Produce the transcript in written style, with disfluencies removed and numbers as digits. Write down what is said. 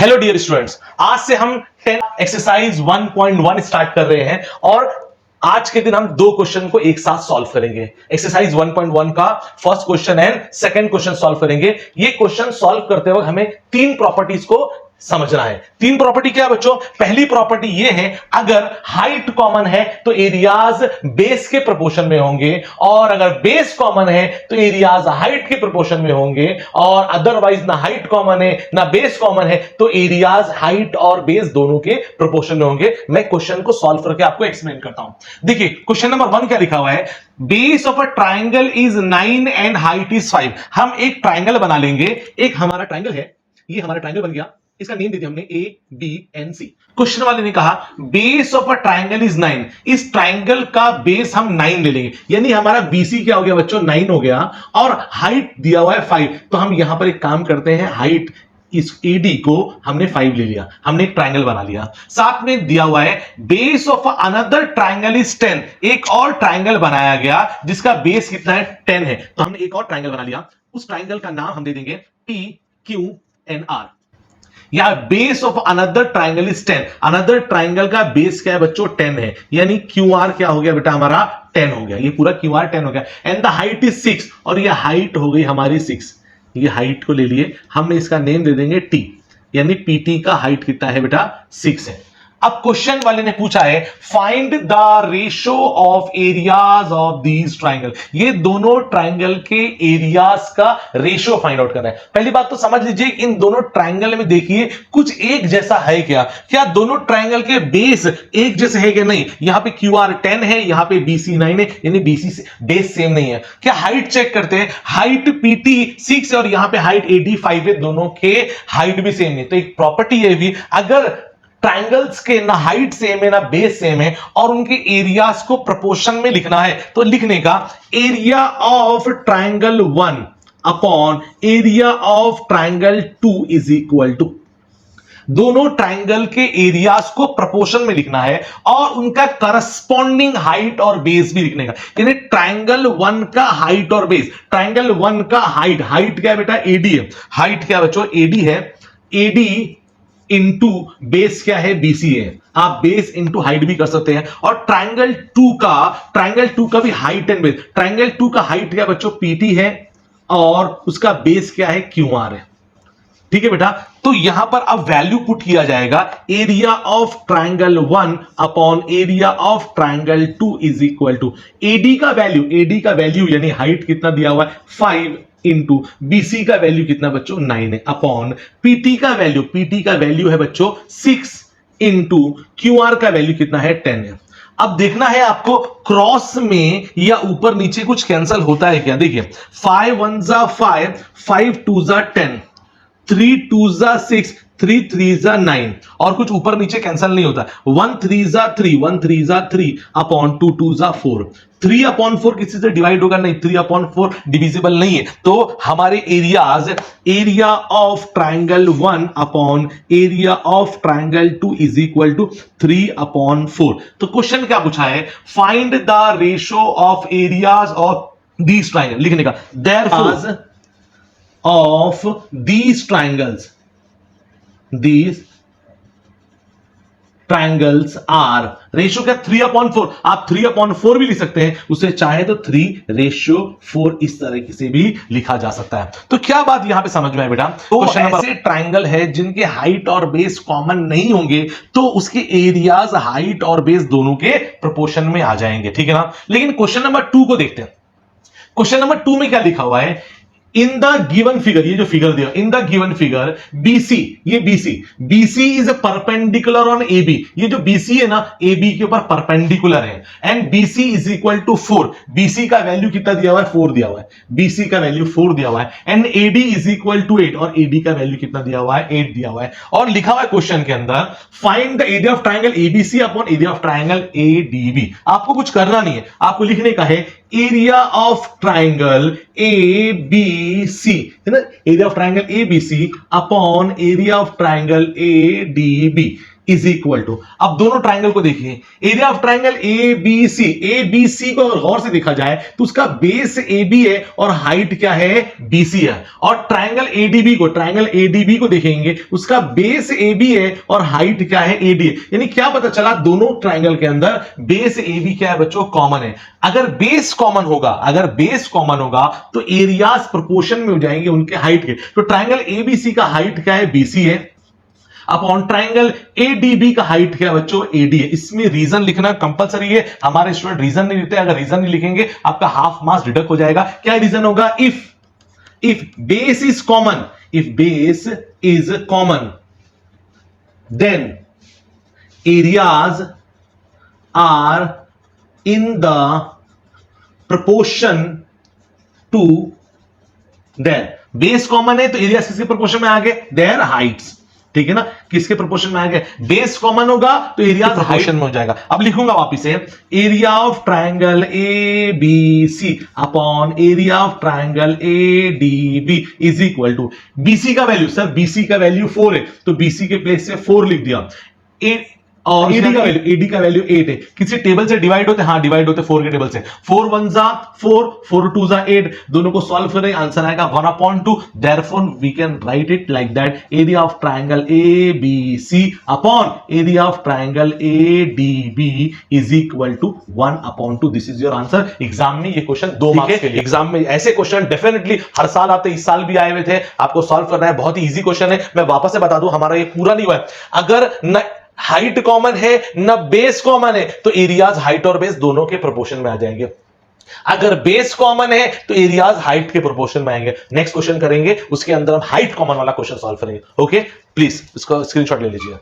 Hello dear students, आज से हम 10 एक्सरसाइज 1.1 स्टार्ट कर रहे हैं और आज के दिन हम दो क्वेश्चन को एक साथ सॉल्व करेंगे। एक्सरसाइज 1.1 का first question and second question solve करेंगे। ये क्वेश्चन सॉल्व करते वक्त हमें तीन प्रॉपर्टीज को समझना है। तीन प्रॉपर्टी क्या बच्चों? पहली प्रॉपर्टी ये है, अगर हाइट कॉमन है तो एरियाज बेस के प्रोपोर्शन में होंगे, और अगर बेस कॉमन है तो एरियाज हाइट के प्रोपोर्शन में होंगे, और अदरवाइज ना हाइट कॉमन है ना बेस कॉमन है तो एरियाज हाइट और बेस दोनों के प्रोपोर्शन में होंगे। मैं क्वेश्चन को सॉल्व करके आपको एक्सप्लेन करता हूं। देखिए क्वेश्चन नंबर 1 क्या लिखा हुआ है, base of a triangle is 9 and height is 5। हम एक ट्राइंगल बना लेंगे, एक हमारा ट्राइंगल है, ये हमारा ट्राइंगल बन गया, इसका नेम दे दिया हमने A B and C. Question वाले ने कहा base of a triangle is 9, इस ट्राइंगल का बेस हम 9 ले लेंगे, यानी हमारा बीसी क्या हो गया बच्चों? 9 हो गया, और हाइट दिया हुआ है 5। तो हम यहां पर एक काम करते हैं, हाइट इस एडी को हमने 5 ले लिया, हमने एक ट्राइंगल बना लिया। साथ में दिया हुआ है base of another triangle is 10, एक और ट्राइंगल बनाया गया जिसका बेस कितना है? 10 है। तो हमने एक और ट्राइंगल बना लिया, उस ट्राइंगल का नाम हम दे देंगे पी क्यू एन आर। या base of another triangle is 10, another triangle का बेस क्या है बच्चों? 10 है, यानी क्यू आर क्या हो गया बेटा? हमारा 10 हो गया, ये पूरा क्यू आर 10 हो गया। एंड द हाइट इज 6, और ये हाइट हो गई हमारी 6। ये हाइट को ले लिए, हमने इसका नेम दे देंगे टी, यानी पीटी का हाइट कितना है बेटा? 6 है। अब क्वेश्चन वाले ने पूछा है find the ratio of areas of these triangle, ये दोनों ट्राइंगल के एरियाज का रेशियो फाइंड आउट करना है। पहली बात तो समझ लीजिए, इन दोनों ट्राइंगल में देखिए कुछ एक जैसा है क्या? क्या दोनों ट्राइंगल के बेस एक जैसे है क्या? नहीं, यहां पे क्यू आर 10 है, यहां पे बीसी 9 है, यानी बीसी से बेस सेम नहीं है। क्या हाइट चेक करते हैं, हाइट पीटी 6 है और यहां पे हाइट एडी 5 है, दोनों के हाइट भी सेम है। तो एक प्रॉपर्टी है भी, अगर ट्राइंगल्स के ना हाइट सेम है ना बेस सेम है और उनके एरियाज को प्रोपोर्शन में लिखना है, तो लिखने का area of triangle 1 upon area of triangle 2 is equal to, दोनों ट्राइंगल के एरियाज को प्रोपोर्शन में लिखना है और उनका करस्पॉन्डिंग हाइट और बेस भी लिखने का। यानी ट्राइंगल 1 का हाइट और बेस, ट्राइंगल 1 का हाइट, हाइट क्या है बेटा? एडी है। हाइट क्या बच्चों? एडी है। एडी इंटू बेस क्या है? बीसी है। आप बेस इंटू हाइट भी कर सकते हैं। और ट्राइंगल 2 का भी हाइट एंड बेस, ट्राइंगल 2 का हाइट क्या बच्चों? पीटी है, और उसका बेस क्या है? क्यूआर है। ठीक है बेटा, तो यहां पर अब वैल्यू पुट किया जाएगा, area of triangle 1 upon area of triangle 2 is equal to AD का वैल्यू यानी हाइट कितना दिया हुआ है? 5 इंटू बीसी का वैल्यू कितना बच्चों? 9 है, अपॉन पीटी का वैल्यू है बच्चों 6 इंटू क्यूआर का वैल्यू कितना है? 10 है। अब देखना है आपको क्रॉस में या ऊपर नीचे कुछ कैंसल होता है क्या? देखिए 5 1 जा 5, 5 2 जा 10, 3 2 जा 6, 3 3 जा 9, और कुछ ऊपर नीचे कैंसल नहीं होता। 1 3 जा 3, 1 3 जा 3 अपॉन 2 2 जा 4, 3 अपॉन 4 किसी से डिवाइड होगा नहीं, 3 अपॉन 4 डिविजिबल नहीं है। तो हमारे areas, area of triangle 1 upon area of triangle 2 is equal to 3 upon 4। तो क्वेश्चन क्या पूछा है? Find the ratio of areas of these triangle, लिखने का therefore of these triangles are, ratio क्या? 3/4। आप 3/4 भी लिख सकते हैं, उसे चाहे तो 3:4 इस तरह से भी लिखा जा सकता है। तो क्या बात यहां पे समझ में है बेटा? तो ऐसे ट्राइंगल है जिनके हाइट और बेस कॉमन नहीं होंगे, तो उसके एरियाज हाइट और बेस दोनों के प्रोपोर्शन में आ जाएंगे। ठीक है ना? लेकिन क्वेश्चन नंबर 2 को देखते हैं। क्वेश्चन नंबर 2 में क्या लिखा हुआ है? इन द गिवन फिगर, ये जो फिगर दिया, in the given figure BC, ये BC is perpendicular on AB, ये जो बीसी है ना एबी के ऊपर परपेंडिकुलर है, and BC is equal to 4। BC का वैल्यू कितना दिया हुआ है? 4 दिया हुआ है, बीसी का वैल्यू 4 दिया हुआ है, and AD is equal to 8, और एडी का वैल्यू कितना दिया हुआ है? 8 दिया हुआ है। और लिखा हुआ है क्वेश्चन के अंदर find the area of triangle ABC upon area of triangle ADB. आपको कुछ करना नहीं है, आपको लिखने का है area of triangle A B C, है ना? Area of triangle A B C upon area of triangle A D B. Is equal to, अब दोनों ट्राइंगल को देखिए, area of triangle A B C को अगर गौर से देखा जाए तो उसका बेस ए बी है और हाइट क्या है, बी सी है। और ट्राइंगल एडीबी को देखेंगे, उसका बेस ए बी है और हाइट क्या है, एडी है। यानी क्या पता चला, दोनों ट्राइंगल के अंदर बेस ए बी क्या है बच्चों, कॉमन है। अगर बेस कॉमन होगा तो एरियाज प्रोपोर्शन में हो जाएंगे उनके हाइट के। तो ट्राइंगल एबीसी का हाइट क्या है, बीसी है, अपॉन ट्राइंगल एडीबी का हाइट क्या है बच्चों, एडी है। इसमें रीजन लिखना कंपलसरी है, हमारे स्टूडेंट रीजन नहीं लिखते, अगर रीजन नहीं लिखेंगे आपका हाफ मार्क्स डिडक्ट हो जाएगा। क्या रीजन होगा, if base is common then areas are in the proportion to their, base common है तो एरिया किसके प्रोपोर्शन में आ गए, देयर हाइट्स, ठीक है ना, किसके प्रोपोर्शन में आ गए, बेस कॉमन होगा तो एरिया प्रोपोर्शन में हो जाएगा। अब लिखूंगा वापिस से, area of triangle A B C upon area of triangle A D B is equal to, BC का वैल्यू, सर बीसी का वैल्यू 4 है तो बीसी के प्लेस से 4 लिख दिया, और एडी का वैल्यू 8 है। किसी टेबल से डिवाइड होते, हाँ डिवाइड होते 4 के टेबल से, 4 1 जा 4, 4 2 जा 8, दोनों को सॉल्व करें आंसर आएगा 1/2। Therefore we can write it like that, area of triangle A B C upon area of triangle A D B is equal to 1/2। This is your answer. Exam में ये question 2 marks के लिए, exam में ऐसे question definitely हर साल आते, इस साल भी आए हुए थे, आपको सॉल्व करना है, बहुत ही इजी क्वेश्चन है। मैं वापस से बता दूं, हमारा ये पूरा नहीं हुआ है, अगर न हाइट कॉमन है न बेस कॉमन है तो एरियाज हाइट और बेस दोनों के प्रोपोर्शन में आ जाएंगे। अगर बेस कॉमन है तो एरियाज हाइट के प्रोपोर्शन में आएंगे। नेक्स्ट क्वेश्चन करेंगे, उसके अंदर हम हाइट कॉमन वाला क्वेश्चन सॉल्व करेंगे। ओके, प्लीज इसको स्क्रीनशॉट ले लीजिए।